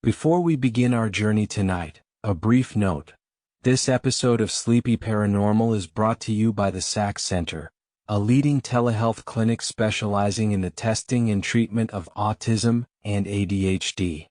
Before we begin our journey tonight, a brief note. This episode of Sleepy Paranormal is brought to you by the SAC Center, a leading telehealth clinic specializing in the testing and treatment of autism and ADHD.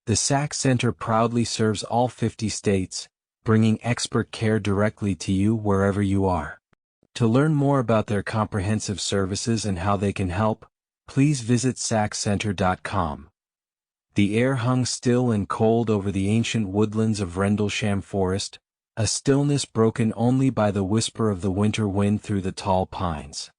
The SAC Center proudly serves all 50 states, bringing expert care directly to you wherever you are. To learn more about their comprehensive services and how they can help, please visit saccenter.com. The air hung still and cold over the ancient woodlands of Rendlesham Forest, a stillness broken only by the whisper of the winter wind through the tall pines.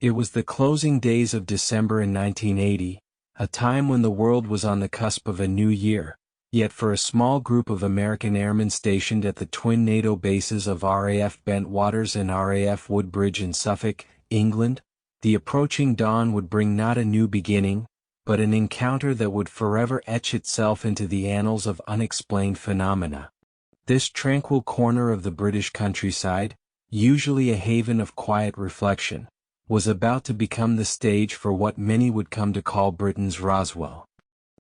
It was the closing days of December in 1980, a time when the world was on the cusp of a new year, yet for a small group of American airmen stationed at the twin NATO bases of RAF Bentwaters and RAF Woodbridge in Suffolk, England, the approaching dawn would bring not a new beginning, but an encounter that would forever etch itself into the annals of unexplained phenomena. This tranquil corner of the British countryside, usually a haven of quiet reflection, was about to become the stage for what many would come to call Britain's Roswell.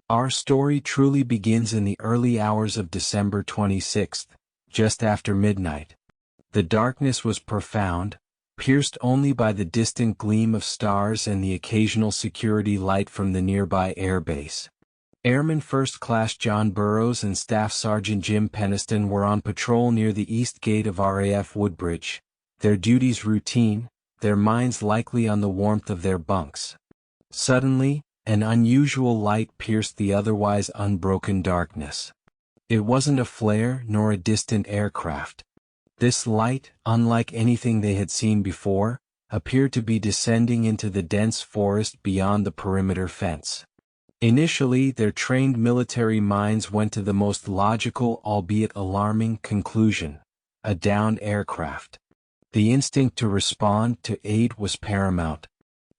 Our story truly begins in the early hours of December 26th, just after midnight. The darkness was profound, pierced only by the distant gleam of stars and the occasional security light from the nearby airbase. Airman First Class John Burroughs and Staff Sergeant Jim Peniston were on patrol near the east gate of RAF Woodbridge, their duties routine, their minds likely on the warmth of their bunks. Suddenly, an unusual light pierced the otherwise unbroken darkness. It wasn't a flare nor a distant aircraft. This light, unlike anything they had seen before, appeared to be descending into the dense forest beyond the perimeter fence. Initially, their trained military minds went to the most logical albeit alarming conclusion: a downed aircraft. The instinct to respond to aid was paramount.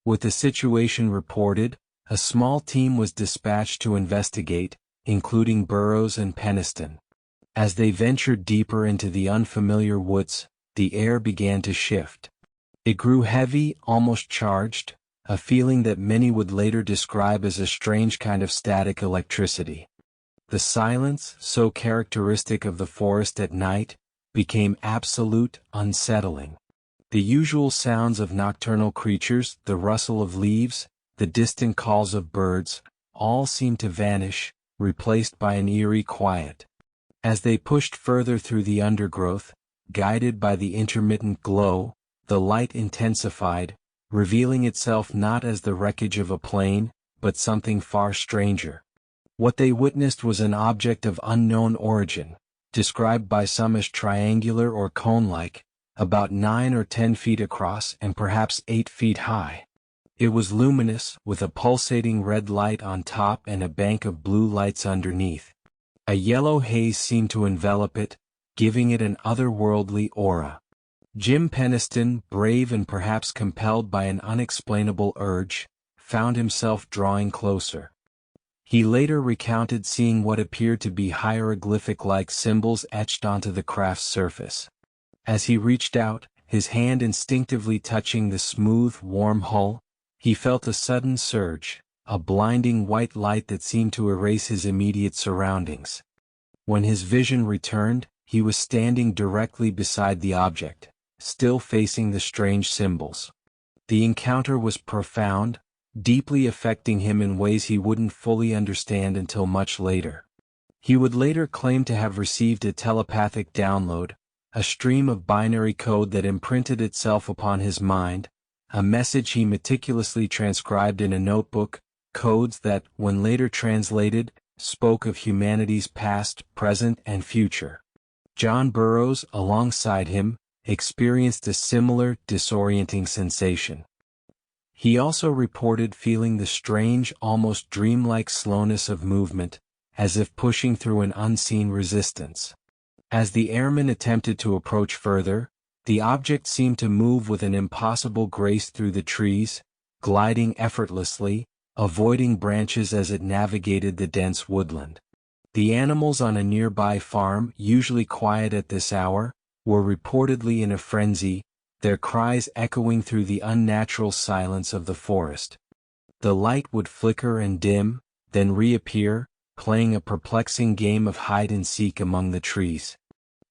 With the situation reported, a small team was dispatched to investigate, including Burroughs and Peniston. As they ventured deeper into the unfamiliar woods, the air began to shift. It grew heavy, almost charged, a feeling that many would later describe as a strange kind of static electricity. The silence, so characteristic of the forest at night, became absolute, unsettling. The usual sounds of nocturnal creatures, the rustle of leaves, the distant calls of birds, all seemed to vanish, replaced by an eerie quiet. As they pushed further through the undergrowth, guided by the intermittent glow, the light intensified, revealing itself not as the wreckage of a plane, but something far stranger. What they witnessed was an object of unknown origin, described by some as triangular or cone-like, about 9 or 10 feet across and perhaps 8 feet high. It was luminous, with a pulsating red light on top and a bank of blue lights underneath. A yellow haze seemed to envelop it, giving it an otherworldly aura. Jim Peniston, brave and perhaps compelled by an unexplainable urge, found himself drawing closer. He later recounted seeing what appeared to be hieroglyphic-like symbols etched onto the craft's surface. As he reached out, his hand instinctively touching the smooth, warm hull, he felt a sudden surge, a blinding white light that seemed to erase his immediate surroundings. When his vision returned, he was standing directly beside the object, still facing the strange symbols. The encounter was profound, deeply affecting him in ways he wouldn't fully understand until much later. He would later claim to have received a telepathic download, a stream of binary code that imprinted itself upon his mind, a message he meticulously transcribed in a notebook, codes that, when later translated, spoke of humanity's past, present, and future. John Burroughs, alongside him, experienced a similar, disorienting sensation. He also reported feeling the strange, almost dreamlike slowness of movement, as if pushing through an unseen resistance. As the airmen attempted to approach further, the object seemed to move with an impossible grace through the trees, gliding effortlessly, avoiding branches as it navigated the dense woodland. The animals on a nearby farm, usually quiet at this hour, were reportedly in a frenzy, their cries echoing through the unnatural silence of the forest. The light would flicker and dim, then reappear, playing a perplexing game of hide-and-seek among the trees.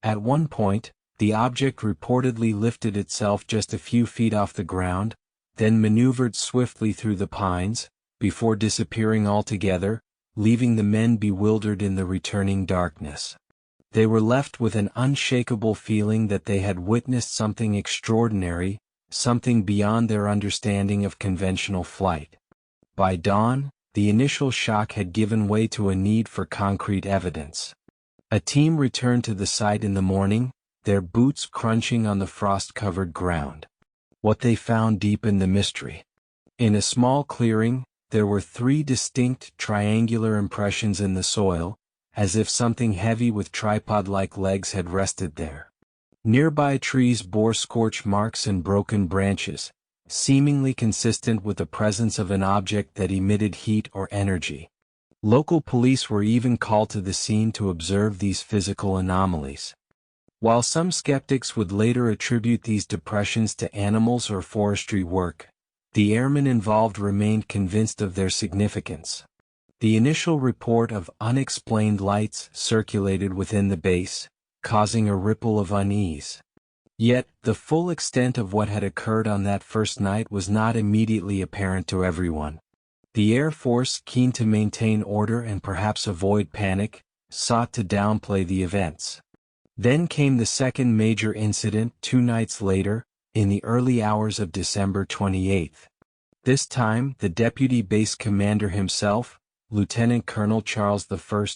At one point, the object reportedly lifted itself just a few feet off the ground, then maneuvered swiftly through the pines, before disappearing altogether, leaving the men bewildered in the returning darkness. They were left with an unshakable feeling that they had witnessed something extraordinary, something beyond their understanding of conventional flight. By dawn, the initial shock had given way to a need for concrete evidence. A team returned to the site in the morning, their boots crunching on the frost-covered ground. What they found deepened the mystery. In a small clearing, there were 3 distinct triangular impressions in the soil, as if something heavy with tripod-like legs had rested there. Nearby trees bore scorch marks and broken branches, seemingly consistent with the presence of an object that emitted heat or energy. Local police were even called to the scene to observe these physical anomalies. While some skeptics would later attribute these depressions to animals or forestry work, the airmen involved remained convinced of their significance. The initial report of unexplained lights circulated within the base, causing a ripple of unease. Yet, the full extent of what had occurred on that first night was not immediately apparent to everyone. The Air Force, keen to maintain order and perhaps avoid panic, sought to downplay the events. Then came the second major incident 2 nights later, in the early hours of December 28. This time, the deputy base commander himself, Lieutenant Colonel Charles I.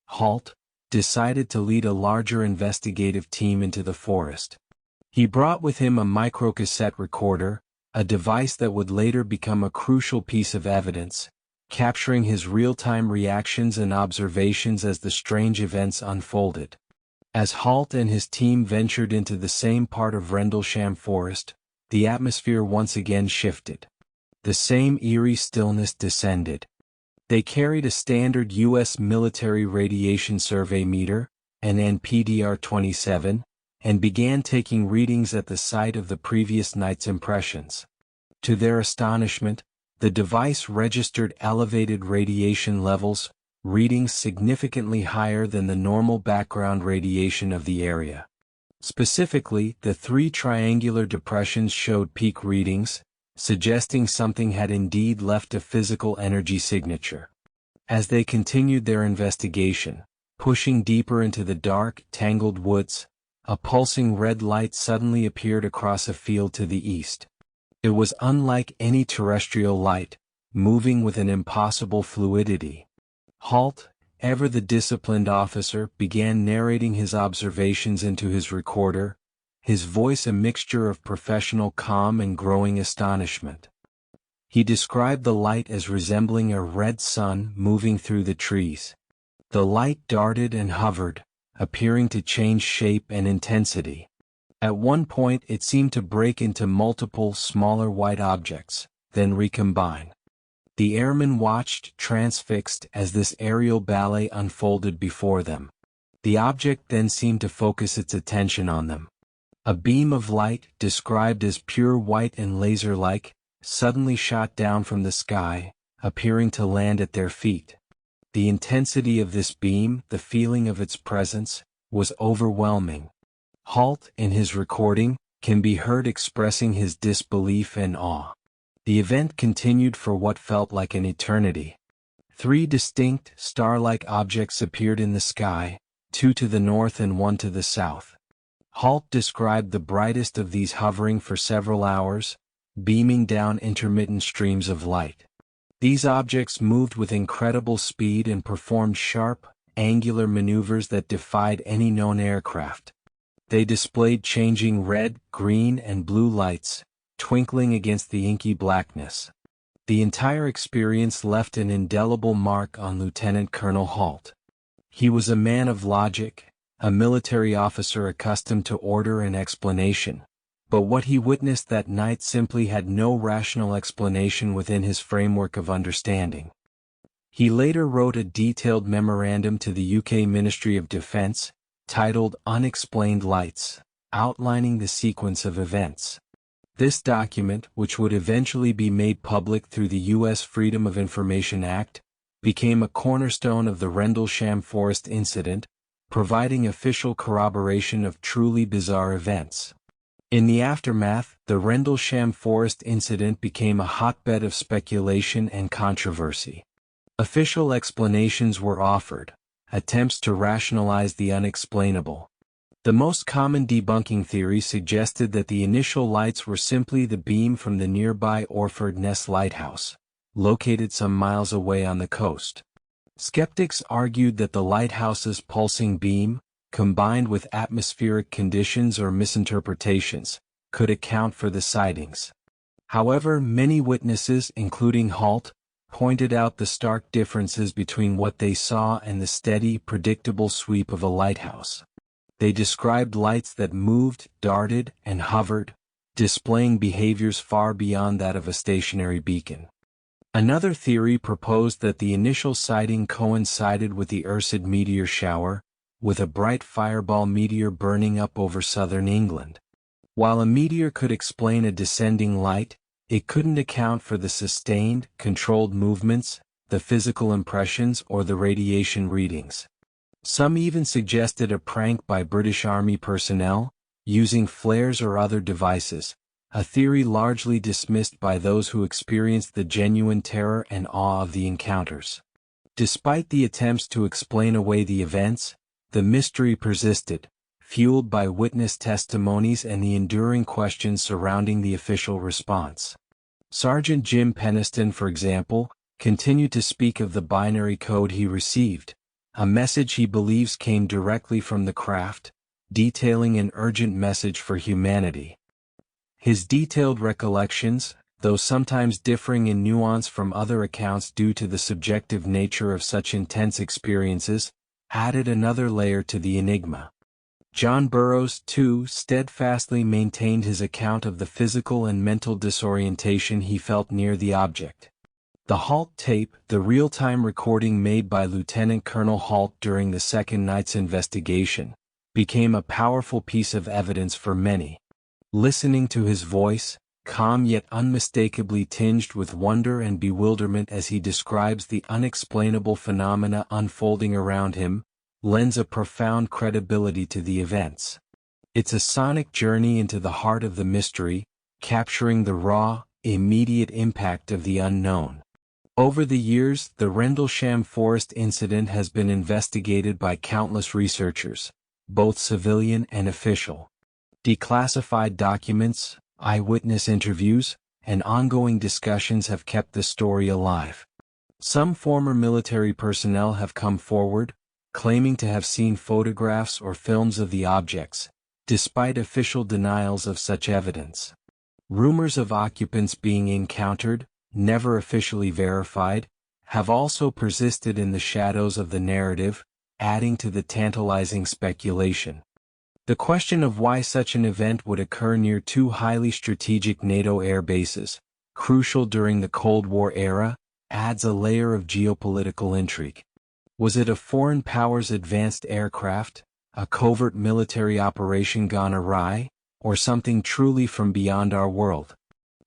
Halt, decided to lead a larger investigative team into the forest. He brought with him a microcassette recorder, a device that would later become a crucial piece of evidence, capturing his real-time reactions and observations as the strange events unfolded. As Halt and his team ventured into the same part of Rendlesham Forest, the atmosphere once again shifted. The same eerie stillness descended. They carried a standard U.S. military radiation survey meter, an NPDR-27, and began taking readings at the site of the previous night's impressions. To their astonishment, the device registered elevated radiation levels, readings significantly higher than the normal background radiation of the area. Specifically, the 3 triangular depressions showed peak readings, suggesting something had indeed left a physical energy signature. As they continued their investigation, pushing deeper into the dark, tangled woods, a pulsing red light suddenly appeared across a field to the east. It was unlike any terrestrial light, moving with an impossible fluidity. Halt, ever the disciplined officer, began narrating his observations into his recorder, his voice a mixture of professional calm and growing astonishment. He described the light as resembling a red sun moving through the trees. The light darted and hovered, appearing to change shape and intensity. At one point it seemed to break into multiple smaller white objects, then recombine. The airmen watched transfixed as this aerial ballet unfolded before them. The object then seemed to focus its attention on them. A beam of light, described as pure white and laser-like, suddenly shot down from the sky, appearing to land at their feet. The intensity of this beam, the feeling of its presence, was overwhelming. Halt, in his recording, can be heard expressing his disbelief and awe. The event continued for what felt like an eternity. 3 distinct, star-like objects appeared in the sky, 2 to the north and 1 to the south. Halt described the brightest of these hovering for several hours, beaming down intermittent streams of light. These objects moved with incredible speed and performed sharp, angular maneuvers that defied any known aircraft. They displayed changing red, green, and blue lights, twinkling against the inky blackness. The entire experience left an indelible mark on Lieutenant Colonel Halt. He was a man of logic, a military officer accustomed to order and explanation, but what he witnessed that night simply had no rational explanation within his framework of understanding. He later wrote a detailed memorandum to the UK Ministry of Defence, titled Unexplained Lights, outlining the sequence of events. This document, which would eventually be made public through the U.S. Freedom of Information Act, became a cornerstone of the Rendlesham Forest incident, providing official corroboration of truly bizarre events. In the aftermath, the Rendlesham Forest incident became a hotbed of speculation and controversy. Official explanations were offered, attempts to rationalize the unexplainable. The most common debunking theory suggested that the initial lights were simply the beam from the nearby Orford Ness Lighthouse, located some miles away on the coast. Skeptics argued that the lighthouse's pulsing beam, combined with atmospheric conditions or misinterpretations, could account for the sightings. However, many witnesses, including Halt, pointed out the stark differences between what they saw and the steady, predictable sweep of a lighthouse. They described lights that moved, darted, and hovered, displaying behaviors far beyond that of a stationary beacon. Another theory proposed that the initial sighting coincided with the Ursid meteor shower, with a bright fireball meteor burning up over southern England. While a meteor could explain a descending light, it couldn't account for the sustained, controlled movements, the physical impressions, or the radiation readings. Some even suggested a prank by British Army personnel, using flares or other devices, a theory largely dismissed by those who experienced the genuine terror and awe of the encounters. Despite the attempts to explain away the events, the mystery persisted, fueled by witness testimonies and the enduring questions surrounding the official response. Sergeant Jim Peniston, for example, continued to speak of the binary code he received, a message he believes came directly from the craft, detailing an urgent message for humanity. His detailed recollections, though sometimes differing in nuance from other accounts due to the subjective nature of such intense experiences, added another layer to the enigma. John Burroughs, too, steadfastly maintained his account of the physical and mental disorientation he felt near the object. The Halt tape, the real-time recording made by Lieutenant Colonel Halt during the second night's investigation, became a powerful piece of evidence for many. Listening to his voice, calm yet unmistakably tinged with wonder and bewilderment as he describes the unexplainable phenomena unfolding around him, lends a profound credibility to the events. It's a sonic journey into the heart of the mystery, capturing the raw, immediate impact of the unknown. Over the years, the Rendlesham Forest incident has been investigated by countless researchers, both civilian and official. Declassified documents, eyewitness interviews, and ongoing discussions have kept the story alive. Some former military personnel have come forward, claiming to have seen photographs or films of the objects, despite official denials of such evidence. Rumors of occupants being encountered, never officially verified, have also persisted in the shadows of the narrative, adding to the tantalizing speculation. The question of why such an event would occur near two highly strategic NATO air bases, crucial during the Cold War era, adds a layer of geopolitical intrigue. Was it a foreign power's advanced aircraft, a covert military operation gone awry, or something truly from beyond our world?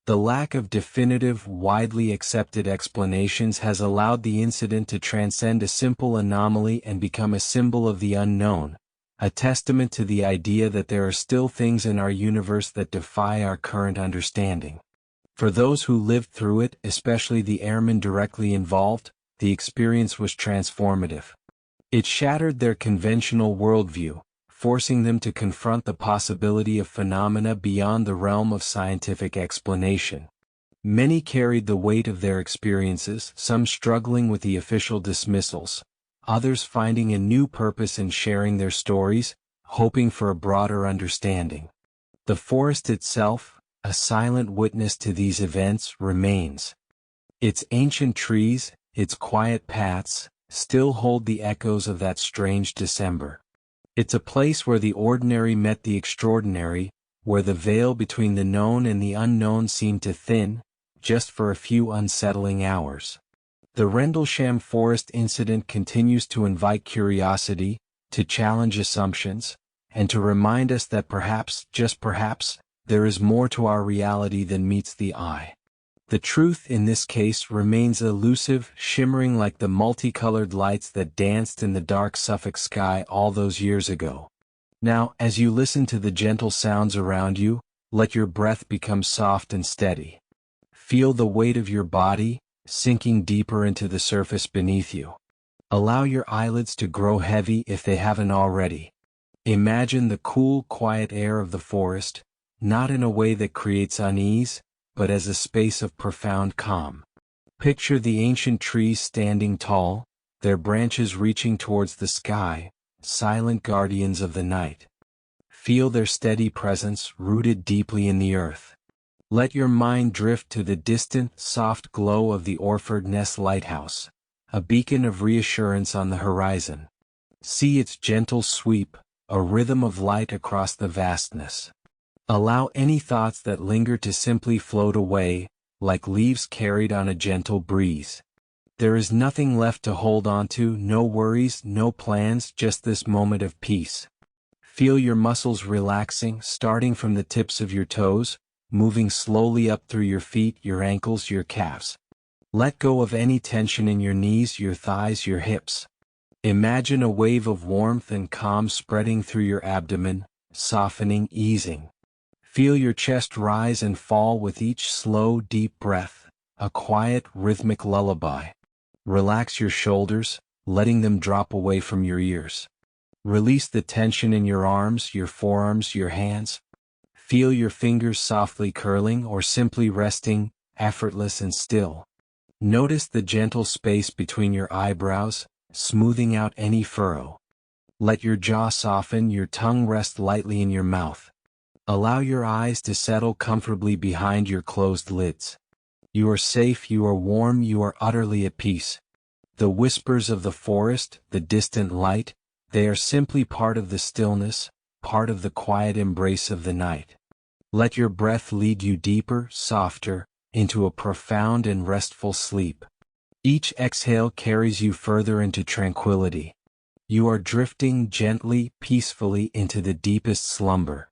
The lack of definitive, widely accepted explanations has allowed the incident to transcend a simple anomaly and become a symbol of the unknown, a testament to the idea that there are still things in our universe that defy our current understanding. For those who lived through it, especially the airmen directly involved, the experience was transformative. It shattered their conventional worldview, forcing them to confront the possibility of phenomena beyond the realm of scientific explanation. Many carried the weight of their experiences, some struggling with the official dismissals, others finding a new purpose in sharing their stories, hoping for a broader understanding. The forest itself, a silent witness to these events, remains. Its ancient trees, its quiet paths, still hold the echoes of that strange December. It's a place where the ordinary met the extraordinary, where the veil between the known and the unknown seemed to thin, just for a few unsettling hours. The Rendlesham Forest incident continues to invite curiosity, to challenge assumptions, and to remind us that perhaps, just perhaps, there is more to our reality than meets the eye. The truth in this case remains elusive, shimmering like the multicolored lights that danced in the dark Suffolk sky all those years ago. Now, as you listen to the gentle sounds around you, let your breath become soft and steady. Feel the weight of your body, sinking deeper into the surface beneath you. Allow your eyelids to grow heavy if they haven't already. Imagine the cool, quiet air of the forest, not in a way that creates unease, but as a space of profound calm. Picture the ancient trees standing tall, their branches reaching towards the sky, silent guardians of the night. Feel their steady presence rooted deeply in the earth. Let your mind drift to the distant, soft glow of the Orford Ness Lighthouse, a beacon of reassurance on the horizon. See its gentle sweep, a rhythm of light across the vastness. Allow any thoughts that linger to simply float away, like leaves carried on a gentle breeze. There is nothing left to hold on to, no worries, no plans, just this moment of peace. Feel your muscles relaxing, starting from the tips of your toes, moving slowly up through your feet, your ankles, your calves. Let go of any tension in your knees, your thighs, your hips. Imagine a wave of warmth and calm spreading through your abdomen, softening, easing. Feel your chest rise and fall with each slow, deep breath, a quiet, rhythmic lullaby. Relax your shoulders, letting them drop away from your ears. Release the tension in your arms, your forearms, your hands. Feel your fingers softly curling or simply resting, effortless and still. Notice the gentle space between your eyebrows, smoothing out any furrow. Let your jaw soften, your tongue rest lightly in your mouth. Allow your eyes to settle comfortably behind your closed lids. You are safe, you are warm, you are utterly at peace. The whispers of the forest, the distant light, they are simply part of the stillness, part of the quiet embrace of the night. Let your breath lead you deeper, softer, into a profound and restful sleep. Each exhale carries you further into tranquility. You are drifting gently, peacefully into the deepest slumber.